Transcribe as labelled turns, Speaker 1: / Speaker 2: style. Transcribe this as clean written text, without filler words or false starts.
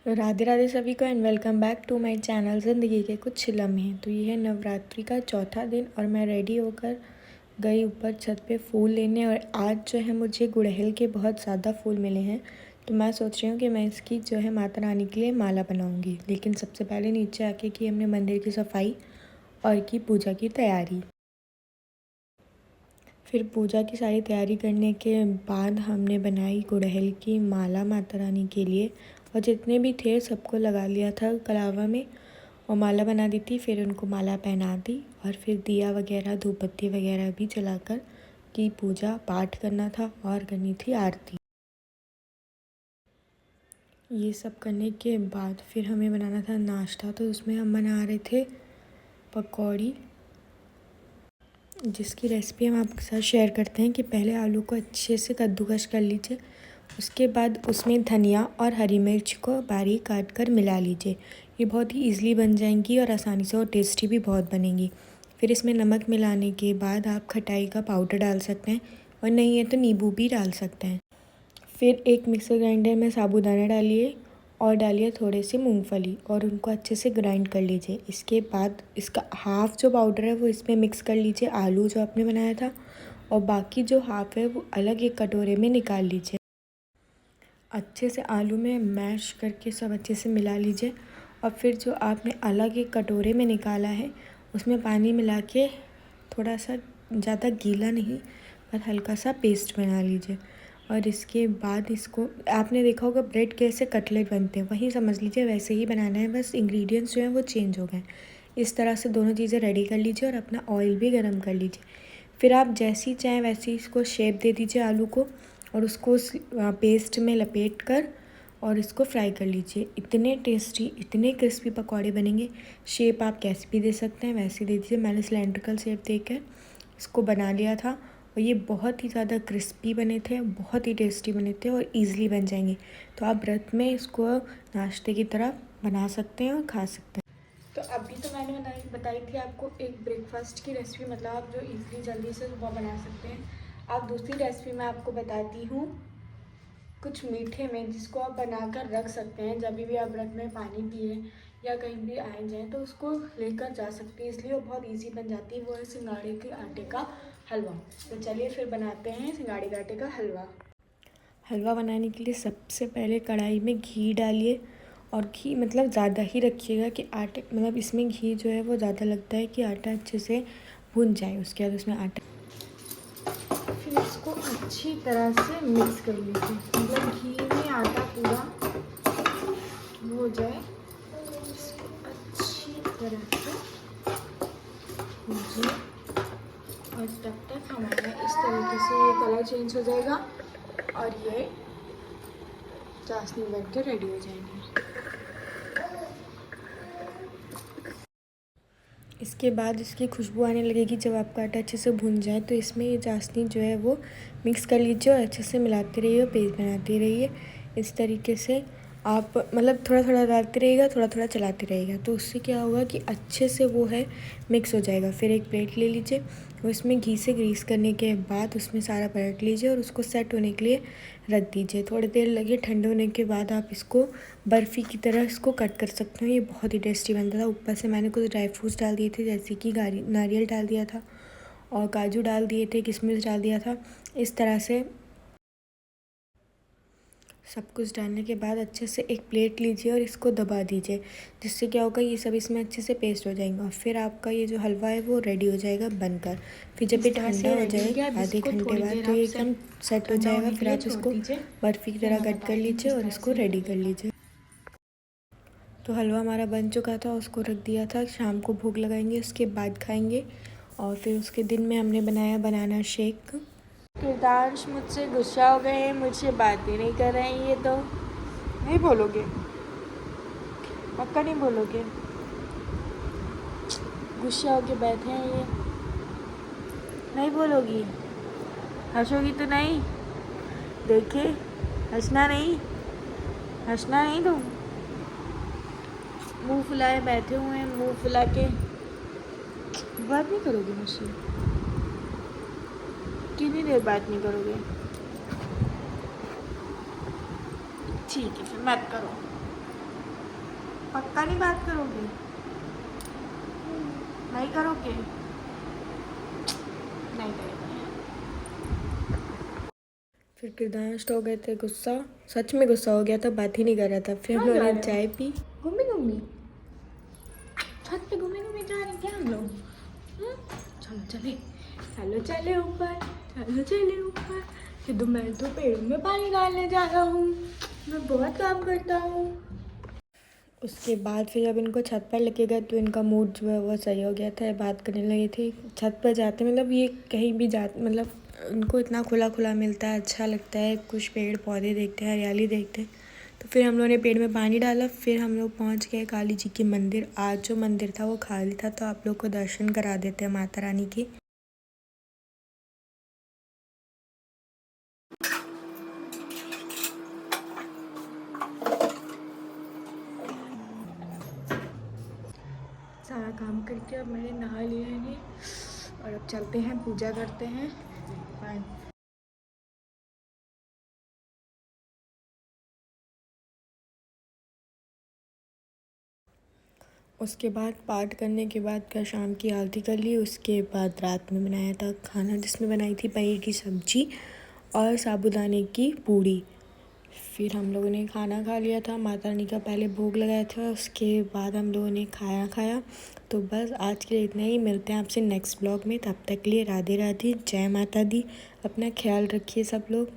Speaker 1: राधे राधे सभी को and welcome back to my channel ज़िंदगी के कुछ लम्हे। तो ये है नवरात्रि का चौथा दिन और मैं रेडी होकर गई ऊपर छत पे फूल लेने। और आज जो है मुझे गुड़हल के बहुत ज़्यादा फूल मिले हैं, तो मैं सोच रही हूँ कि मैं इसकी जो है माता रानी के लिए माला बनाऊँगी। लेकिन सबसे पहले नीचे आके की हमने मंदिर की सफाई और की पूजा की तैयारी। फिर पूजा की सारी तैयारी करने के बाद हमने बनाई गुड़हल की माला माता रानी के लिए, और जितने भी थे सबको लगा लिया था कलावा में और माला बना दी थी। फिर उनको माला पहना दी और फिर दिया वगैरह धूप बत्ती वगैरह भी जलाकर की पूजा पाठ करना था और करनी थी आरती। ये सब करने के बाद फिर हमें बनाना था नाश्ता, तो उसमें हम बना रहे थे पकौड़ी, जिसकी रेसिपी हम आपके साथ शेयर करते हैं। कि पहले आलू को अच्छे से कद्दूकस कर लीजिए, उसके बाद उसमें धनिया और हरी मिर्च को बारीक काट कर मिला लीजिए। ये बहुत ही ईज़िली बन जाएंगी और आसानी से और टेस्टी भी बहुत बनेंगी। फिर इसमें नमक मिलाने के बाद आप खटाई का पाउडर डाल सकते हैं, और नहीं है तो नींबू भी डाल सकते हैं। फिर एक मिक्सर ग्राइंडर में साबूदाना डालिए और डालिए थोड़े से मूंगफली और उनको अच्छे से ग्राइंड कर लीजिए। इसके बाद इसका हाफ़ जो पाउडर है वो इसमें मिक्स कर लीजिए, आलू जो आपने बनाया था, और बाकी जो हाफ़ है वो अलग एक कटोरे में निकाल लीजिए। अच्छे से आलू में मैश करके सब अच्छे से मिला लीजिए। और फिर जो आपने अलग एक कटोरे में निकाला है उसमें पानी मिला के थोड़ा सा, ज़्यादा गीला नहीं पर हल्का सा पेस्ट बना लीजिए। और इसके बाद इसको आपने देखा होगा ब्रेड कैसे कटलेट बनते हैं, वही समझ लीजिए वैसे ही बनाना है, बस इंग्रेडिएंट्स जो हैं वो चेंज हो गए। इस तरह से दोनों चीज़ें रेडी कर लीजिए और अपना ऑयल भी गर्म कर लीजिए। फिर आप जैसी चाहें वैसी इसको शेप दे दीजिए आलू को, और उसको उस पेस्ट में लपेट कर और इसको फ्राई कर लीजिए। इतने टेस्टी इतने क्रिस्पी पकौड़े बनेंगे। शेप आप कैसे भी दे सकते हैं वैसे दे दीजिए। मैंने सिलेंड्रिकल शेप देकर इसको बना लिया था और ये बहुत ही ज़्यादा क्रिस्पी बने थे, बहुत ही टेस्टी बने थे और ईज़िली बन जाएंगे। तो आप व्रत में इसको नाश्ते की तरह बना सकते हैं और खा सकते हैं। तो अभी तो मैंने बताई थी आपको एक ब्रेकफास्ट की रेसिपी, मतलब आप जो इजीली जल्दी से सुबह बना सकते हैं। अब दूसरी रेसिपी मैं आपको बताती हूँ कुछ मीठे में, जिसको आप बनाकर रख सकते हैं। जब भी आप व्रत में पानी पिए या कहीं भी आए जाएँ तो उसको लेकर जा सकते हैं, इसलिए वो बहुत इजी बन जाती है। वो है सिंगाड़े के आटे का हलवा। तो चलिए फिर बनाते हैं सिंगाड़े के आटे का हलवा। हलवा बनाने के लिए सबसे पहले कढ़ाई में घी डालिए, और घी मतलब ज़्यादा ही रखिएगा कि आटे, मतलब इसमें घी जो है वो ज़्यादा लगता है कि आटा अच्छे से भुन जाए। उसके बाद उसमें आटा, फिर इसको अच्छी तरह से मिक्स कर लीजिए, मतलब घी में आटा पूरा हो जाए। इसको अच्छी तरह से भूजिए और तब तक हमारा इस तरीके से ये कलर चेंज हो जाएगा और ये चाशनी बन के रेडी हो जाएंगे। इसके बाद इसकी खुशबू आने लगेगी जब आपका आटा अच्छे से भुन जाए। तो इसमें ये चाशनी जो है वो मिक्स कर लीजिए और अच्छे से मिलाते रहिए और पेस्ट बनाते रहिए। इस तरीके से आप मतलब थोड़ा थोड़ा डालते रहिएगा, थोड़ा थोड़ा चलाते रहिएगा, तो उससे क्या होगा कि अच्छे से वो है मिक्स हो जाएगा। फिर एक प्लेट ले लीजिए, उसमें घी से ग्रीस करने के बाद उसमें सारा पलट लीजिए और उसको सेट होने के लिए रख दीजिए। थोड़ी देर लगे, ठंडे होने के बाद आप इसको बर्फ़ी की तरह इसको कट कर सकते हो। ये बहुत ही टेस्टी बनता था। ऊपर से मैंने कुछ ड्राई फ्रूट्स डाल दिए थे, जैसे कि नारियल डाल दिया था और काजू डाल दिए थे, किशमिश डाल दिया था। इस तरह से सब कुछ डालने के बाद अच्छे से एक प्लेट लीजिए और इसको दबा दीजिए, जिससे क्या होगा ये सब इसमें अच्छे से पेस्ट हो जाएंगे। और फिर आपका ये जो हलवा है वो रेडी हो जाएगा बनकर। फिर जब ये ठंडा हो जाए आधे घंटे बाद तो ये एकदम सेट हो जाएगा। फिर आप इसको बर्फ़ी की तरह कट कर लीजिए और इसको रेडी कर लीजिए। तो हलवा हमारा बन चुका था, उसको रख दिया था। शाम को भोग लगाएंगे, उसके बाद खाएंगे। और फिर उसके दिन में हमने बनाया बनाना शेक। किरदार्श मुझसे गुस्सा हो गए हैं, मुझसे बात भी नहीं कर रहे हैं। ये तो नहीं बोलोगे, पक्का नहीं बोलोगे? गुस्सा होके बैठे हैं ये, नहीं बोलोगी? हंसोगी तो नहीं? देखिए, हंसना नहीं, हंसना नहीं। तुम मुंह फुलाए बैठे हुए हैं, मुंह फुला के बात नहीं करोगे मुझसे? कितनी देर बात नहीं करोगे? ठीक है फिर मत करो। पक्का नहीं बात करोगे? नहीं करोगे? नहीं करोगे। फिर किरदार हो गए थे गुस्सा, सच में गुस्सा हो गया था, बात ही नहीं कर रहा था। फिर हम लोगों ने चाय पी, घूमी छत पे घूमे जा रहे क्या हम लोग? चलो चले ऊपर। फिर मैं तो पेड़ों में पानी डालने जा रहा हूँ, मैं बहुत काम करता हूँ। उसके बाद फिर जब इनको छत पर लेके गए तो इनका मूड जो है वो सही हो गया था, बात करने लगे थे। छत पर जाते मतलब ये कहीं भी जाते मतलब उनको इतना खुला मिलता है, अच्छा लगता है, कुछ पेड़ पौधे देखते हैं, हरियाली देखते हैं। तो फिर हम लोगों ने पेड़ में पानी डाला। फिर हम लोग पहुँच गए काली जी के मंदिर। आज जो मंदिर था वो खाली था, तो आप लोग को दर्शन करा देते हैं माता रानी के। सारा काम करके अब मैंने नहा लिया है और अब चलते हैं, पूजा करते हैं। बाय। उसके बाद पाठ करने के बाद का शाम की आरती कर ली। उसके बाद रात में बनाया था खाना, जिसमें बनाई थी पनीर की सब्ज़ी और साबूदाने की पूड़ी। फिर हम लोगों ने खाना खा लिया था, माता रानी का पहले भोग लगाया था, उसके बाद हम लोगों ने खाया। तो बस आज के लिए इतना ही, मिलते हैं आपसे नेक्स्ट ब्लॉग में। तब तक के लिए राधे राधे, जय माता दी, अपना ख्याल रखिए सब लोग।